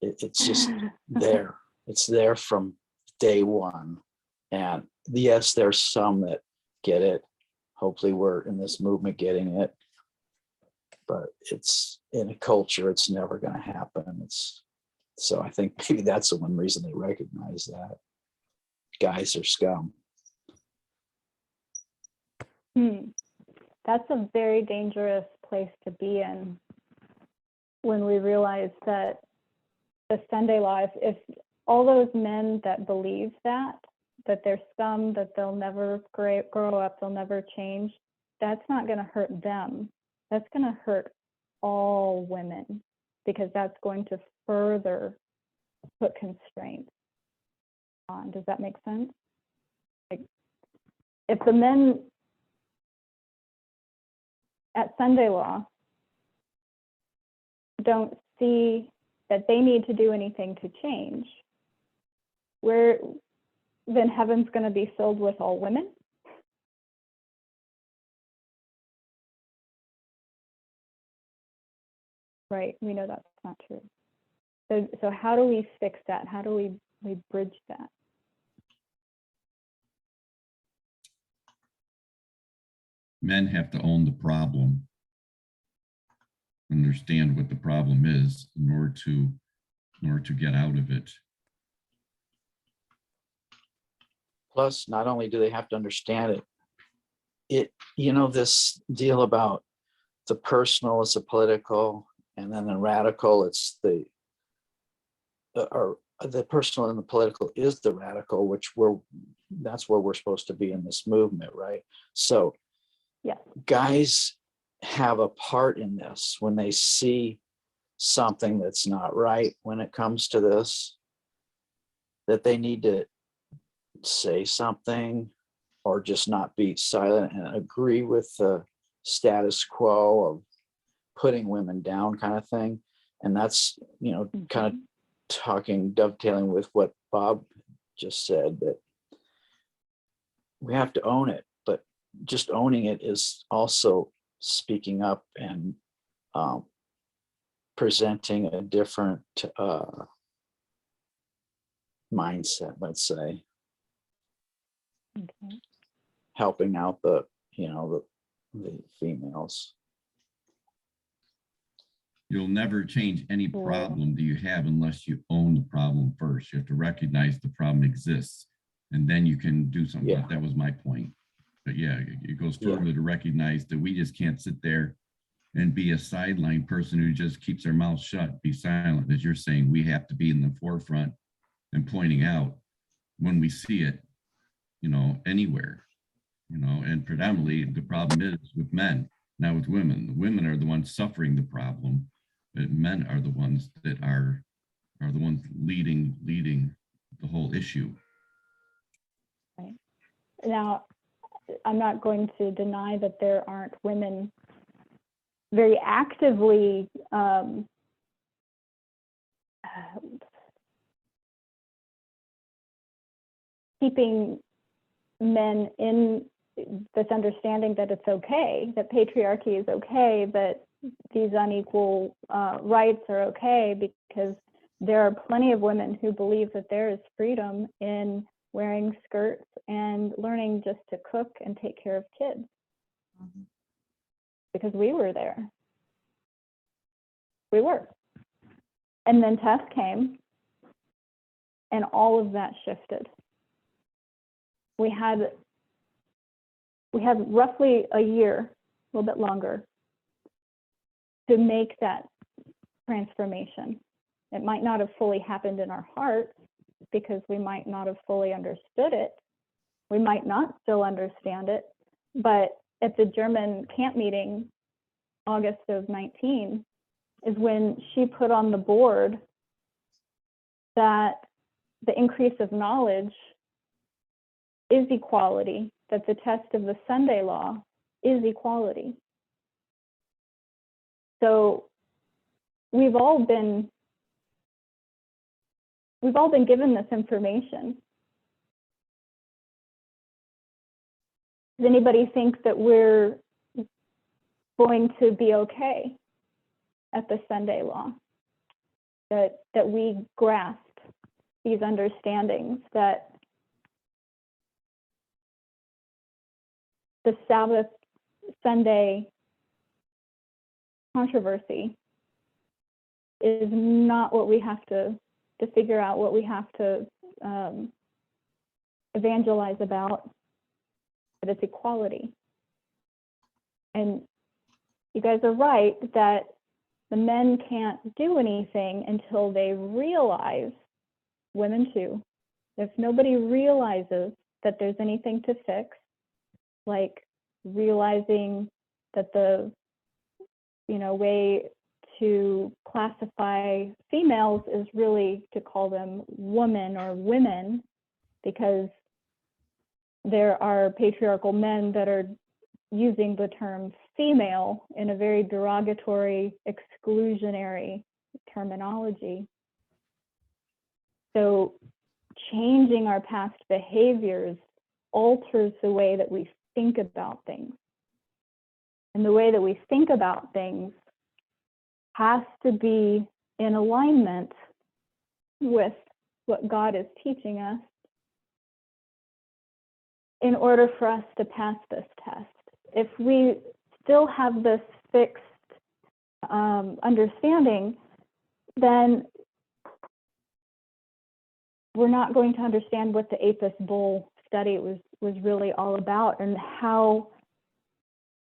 It's just there. It's there from day one. And yes, there's some that get it. Hopefully we're in this movement getting it. But it's in a culture, it's never going to happen. So I think maybe that's the one reason they recognize that. Guys are scum.
That's a very dangerous place to be in, when we realize that the Sunday life, if all those men that believe that they're scum, that they'll never grow up, they'll never change, that's not going to hurt them. That's going to hurt all women, because that's going to further put constraints on. Does that make sense? Like, if the men at Sunday Law don't see that they need to do anything to change, then heaven's going to be filled with all women? Right, we know that's not true. So how do we fix that? How do we bridge that?
Men have to own the problem, understand what the problem is in order to get out of it.
Plus, not only do they have to understand it, this deal about the personal is the political, and then the radical, it's or the personal and the political is the radical, that's where we're supposed to be in this movement, right? So
yeah,
guys have a part in this when they see something that's not right when it comes to this, that they need to say something or just not be silent and agree with the status quo of putting women down kind of thing. And that's, kind of dovetailing with what Bob just said, that we have to own it, but just owning it is also speaking up and presenting a different mindset, let's say.
okay.
Helping out the females.
You'll never change any problem that you have unless you own the problem first. You have to recognize the problem exists, and then you can do something.
Yeah.
That was my point. But yeah, it goes further to recognize that we just can't sit there and be a sideline person who just keeps their mouth shut, be silent. As you're saying, we have to be in the forefront and pointing out when we see it, anywhere, and predominantly the problem is with men, not with women. The women are the ones suffering the problem, but men are the ones that are the ones leading the whole issue.
Right. Now, I'm not going to deny that there aren't women very actively keeping men in this understanding that it's okay, that patriarchy is okay, that these unequal rights are okay, because there are plenty of women who believe that there is freedom in wearing skirts and learning just to cook and take care of kids.
Mhm.
Because we were there. We were. And then Tess came, and all of that shifted. We had roughly a year, a little bit longer, to make that transformation. It might not have fully happened in our hearts because we might not have fully understood it. We might not still understand it, but at the German camp meeting, August of 19, is when she put on the board that the increase of knowledge is equality, that the test of the Sunday Law is equality. So we've all been given this information. Does anybody think that we're going to be okay at the Sunday Law? That we grasped these understandings, that the Sabbath Sunday controversy is not what we have to figure out, what we have to evangelize about, but it's equality. And you guys are right that the men can't do anything until they realize, women too, if nobody realizes that there's anything to fix, like realizing that the way to classify females is really to call them woman or women, because there are patriarchal men that are using the term female in a very derogatory, exclusionary terminology. So changing our past behaviors alters the way that we think about things. And the way that we think about things has to be in alignment with what God is teaching us in order for us to pass this test. If we still have this fixed understanding, then we're not going to understand what the Apis bull study was really all about, and how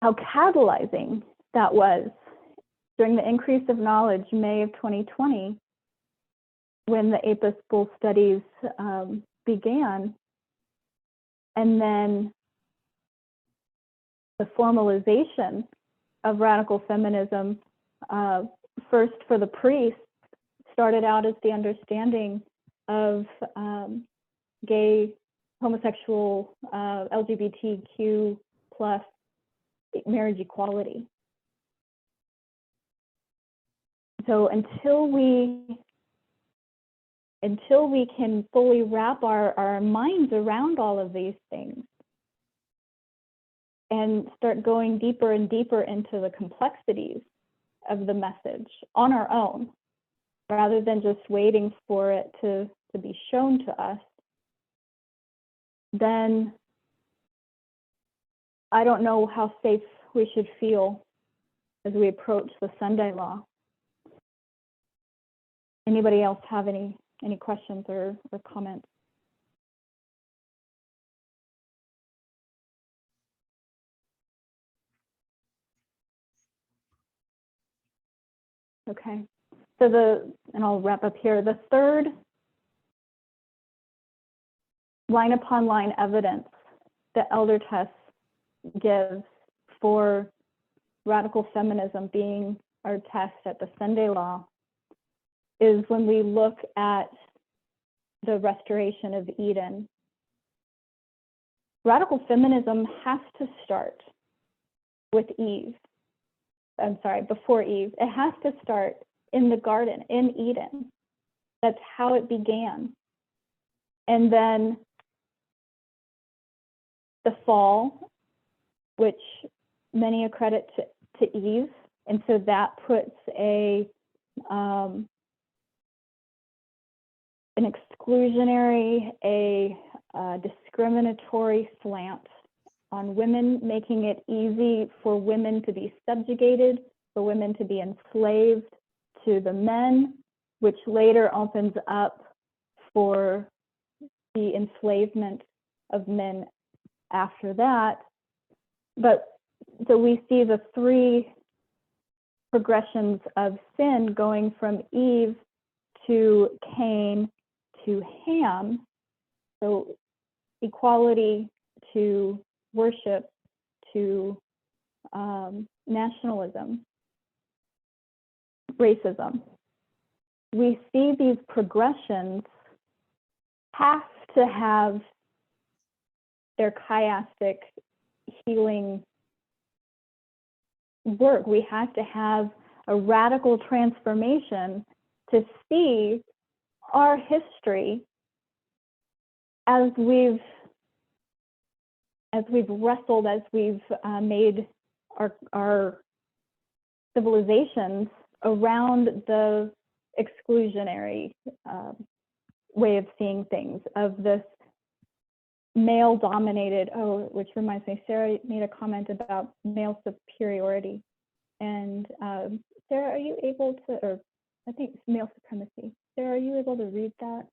catalyzing that was during the increase of knowledge, May of 2020, when the Apis bull studies began, and then the formalization of radical feminism, first for the priests, started out as the understanding of gay, homosexual, LGBTQ plus marriage equality. So until we can fully wrap our minds around all of these things and start going deeper and deeper into the complexities of the message on our own, rather than just waiting for it to be shown to us, then I don't know how safe we should feel as we approach the Sunday law. Anybody else have any questions or comments? Okay, so and I'll wrap up here. The third line upon line evidence that Elder Tess gives for radical feminism being our test at the Sunday law is when we look at the restoration of Eden. Radical feminism has to start with Eve. I'm sorry, before Eve. It has to start in the garden, in Eden. That's how it began. And then the fall, which many accredit to Eve. And so that puts an exclusionary, a discriminatory slant on women, making it easy for women to be subjugated, for women to be enslaved to the men, which later opens up for the enslavement of men after that. But so we see the three progressions of sin going from Eve to Cain to Ham. So equality to worship to nationalism, racism. We see these progressions have to have their chiastic healing work. We have to have a radical transformation to see our history as we've wrestled, as we've made our civilizations around the exclusionary way of seeing things, of this male-dominated, which reminds me, Sarah made a comment about male superiority. And Sarah, are you able to, or I think it's male supremacy. Sarah, are you able to read that?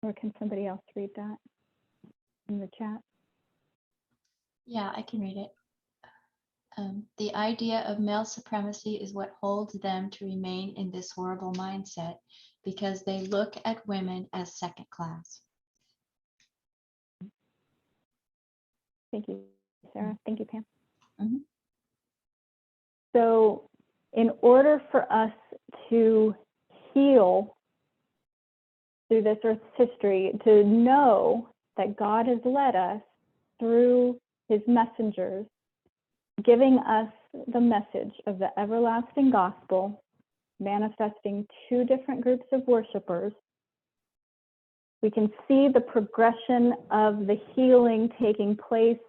Or can somebody else read that in the chat?
Yeah, I can read it. The idea of male supremacy is what holds them to remain in this horrible mindset, because they look at women as second class.
Thank you, Sarah. Thank you, Pam.
Mhm.
So in order for us to heal through this Earth's history, to know that God has led us through his messengers, giving us the message of the everlasting gospel, manifesting two different groups of worshipers, we can see the progression of the healing taking place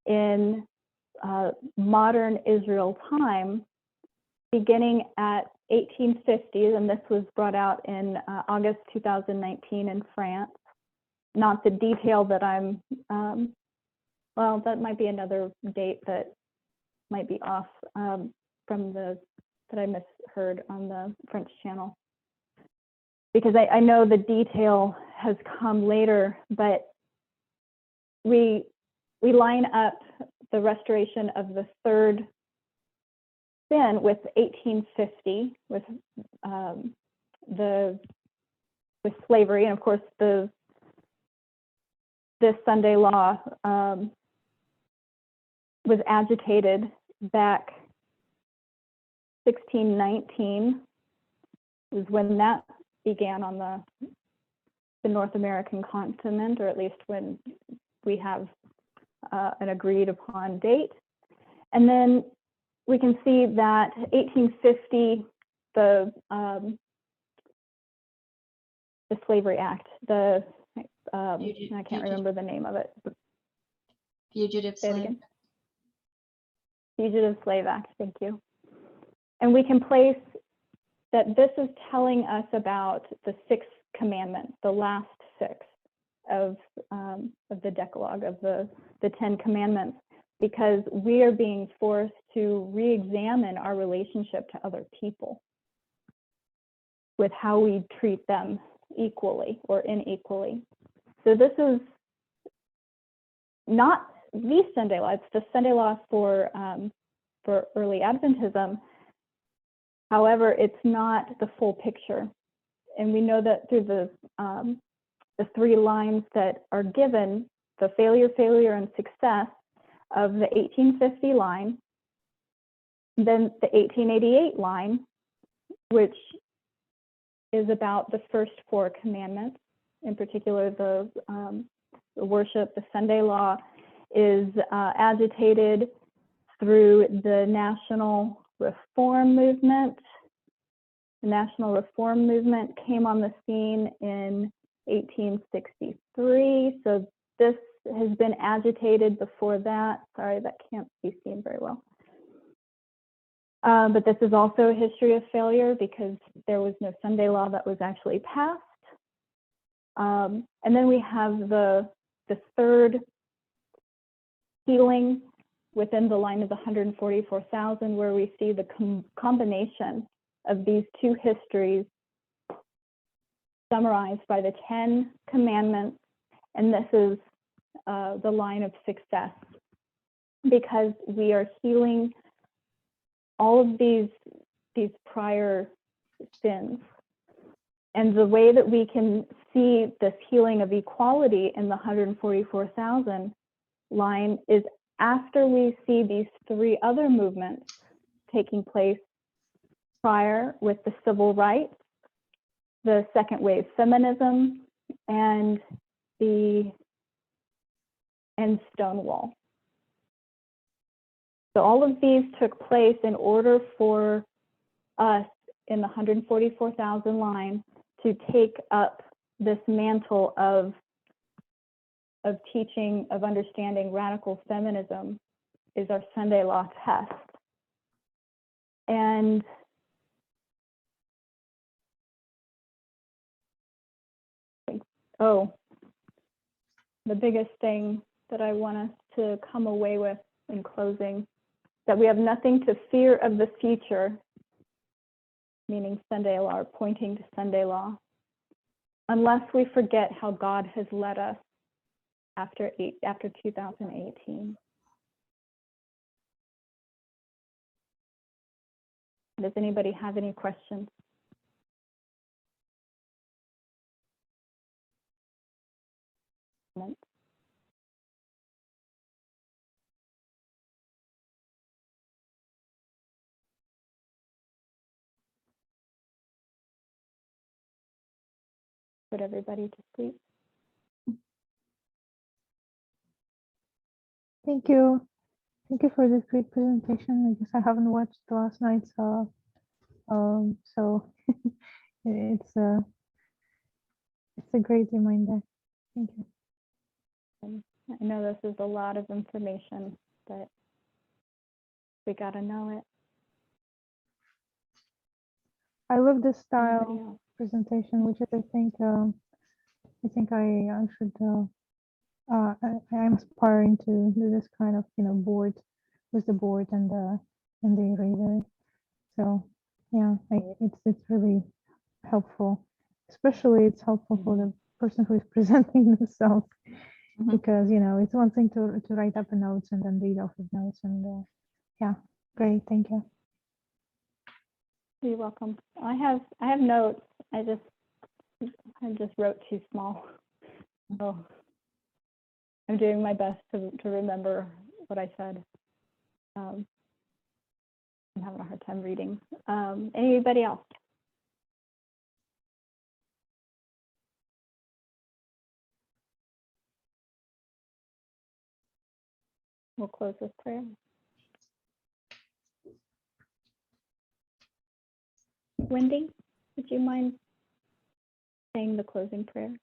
in modern Israel time, beginning at 1850s, and this was brought out in August 2019 in France. Not the detail that I'm, well, that might be another date that might be off from the, that I misheard on the French channel. Because I know the detail has come later, but we line up the restoration of the third sin with 1850, with slavery, and of course this Sunday law was agitated back 1619 was when that began on the North American continent, or at least when we have an agreed upon date. And then we can see that 1850, the Slavery Act, I can't remember the name of it.
Fugitive
Say it
slave.
again. Fugitive Slave Act, thank you. And we can place that this is telling us about the sixth commandment, the last six of the Decalogue, of the 10 commandments, because we are being forced to re-examine our relationship to other people with how we treat them equally or unequally. So this is not the Sunday law, it's the Sunday law for early Adventism. However, it's not the full picture. And we know that through the three lines that are given, the failure, failure, and success of the 1850 line, then the 1888 line, which is about the first four commandments, in particular the worship, the Sunday law, is agitated through the National Reform Movement. The National Reform Movement came on the scene in 1863. So this has been agitated before that. Sorry, that can't be seen very well. But this is also a history of failure because there was no Sunday law that was actually passed. And then we have the third healing within the line of the 144,000, where we see the combination of these two histories summarized by the 10 commandments. And this is the line of success, because we are healing all of these prior sins. And the way that we can see this healing of equality in the 144,000 line is after we see these three other movements taking place prior, with the civil rights, the second wave feminism, and Stonewall. So all of these took place in order for us in the 144,000 line to take up this mantle of teaching, of understanding radical feminism is our Sunday law test. And the biggest thing that I want us to come away with in closing, that we have nothing to fear of the future, meaning Sunday law, or pointing to Sunday law, unless we forget how God has led us after 2018. Does anybody have any questions? put everybody to sleep.
Thank you. Thank you for this great presentation. I guess I haven't watched last night's, so it's a great reminder. Thank you.
I know this is a lot of information, but we got to know it.
I love this
Anybody
style
else?
presentation, which is, I think I should, I'm aspiring to do this kind of, board with the board and the eraser. So yeah, it's really helpful. Especially it's helpful for the person who is presenting themselves,
Mhm.
because it's one thing to write up the notes and then read off the notes, and yeah, great, thank you.
You're welcome. I have notes. I just wrote too small. So I'm doing my best to remember what I said. I'm having a hard time reading. Anybody else? We'll close with prayer. Wendy, would you mind saying the closing prayer?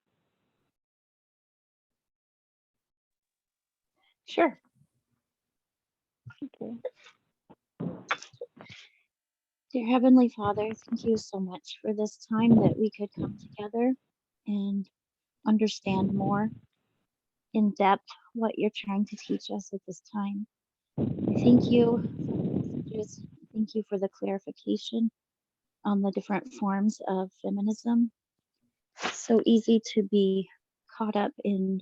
Sure.
Thank you.
Dear Heavenly Father, thank you so much for this time that we could come together and understand more in depth what you're trying to teach us at this time. I thank you for the messages. Thank you for the clarification on the different forms of feminism. It's so easy to be caught up in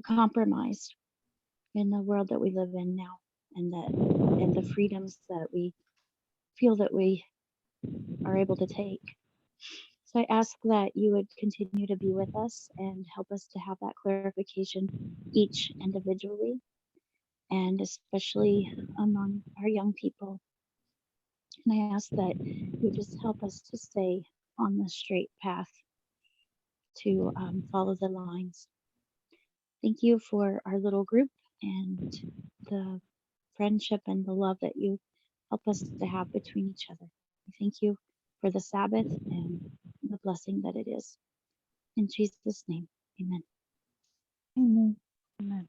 compromise in the world that we live in now, and the freedoms that we feel that we are able to take. So I ask that you would continue to be with us and help us to have that clarification each individually, and especially among our young people. And I ask that you just help us to stay on the straight path, to follow the lines. Thank you for our little group and the friendship and the love that you help us to have between each other. Thank you for the Sabbath and the blessing that it is. In Jesus' name, amen.
Amen.
Amen.